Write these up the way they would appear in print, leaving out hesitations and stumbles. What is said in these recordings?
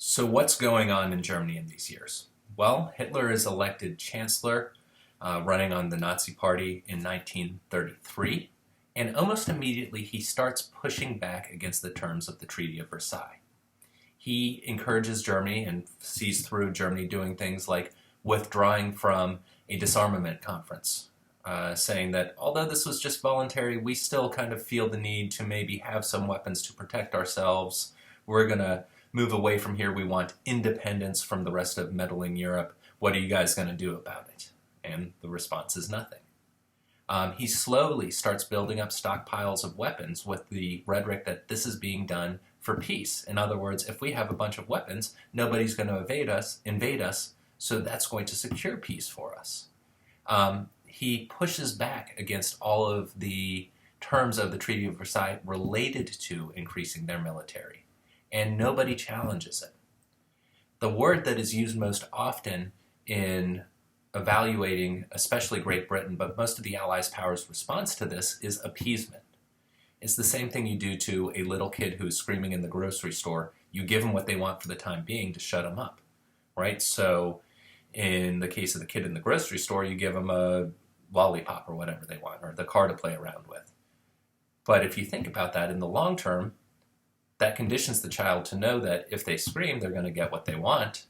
So what's going on in Germany in these years? Well, Hitler is elected chancellor, running on the Nazi Party in 1933, and almost immediately he starts pushing back against the terms of the Treaty of Versailles. He encourages Germany and sees through Germany doing things like withdrawing from a disarmament conference, saying that although this was just voluntary, we still kind of feel the need to maybe have some weapons to protect ourselves. We're going to move away from here. We want independence from the rest of meddling Europe. What are you guys going to do about it? And the response is nothing. He slowly starts building up stockpiles of weapons with the rhetoric that this is being done for peace. In other words, if we have a bunch of weapons, nobody's going to invade us, so that's going to secure peace for us. He pushes back against all of the terms of the Treaty of Versailles related to increasing their military, and nobody challenges it. The word that is used most often in evaluating, especially Great Britain, but most of the Allies' powers' response to this is appeasement. It's the same thing you do to a little kid who's screaming in the grocery store. You give them what they want for the time being to shut them up, right? So in the case of the kid in the grocery store, you give them a lollipop or whatever they want, or the car to play around with. But if you think about that in the long term, that conditions the child to know that if they scream, they're going to get what they want,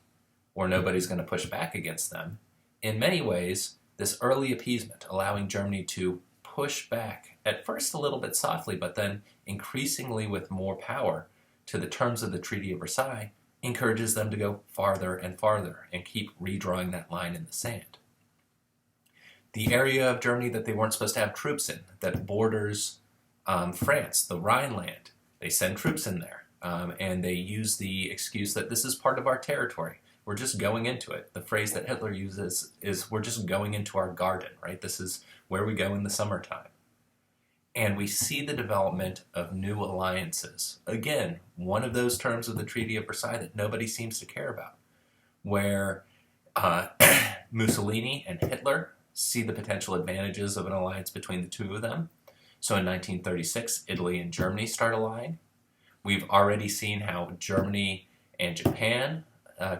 or nobody's going to push back against them. In many ways, this early appeasement, allowing Germany to push back, at first a little bit softly, but then increasingly with more power to the terms of the Treaty of Versailles, encourages them to go farther and farther and keep redrawing that line in the sand. The area of Germany that they weren't supposed to have troops in, that borders France, the Rhineland, they send troops in there, and they use the excuse that this is part of our territory. We're just going into it. The phrase that Hitler uses is, we're just going into our garden, right? This is where we go in the summertime. And we see the development of new alliances. Again, one of those terms of the Treaty of Versailles that nobody seems to care about, where Mussolini and Hitler see the potential advantages of an alliance between the two of them. So in 1936, Italy and Germany start allying. We've already seen how Germany and Japan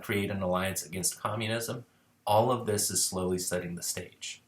create an alliance against communism. All of this is slowly setting the stage.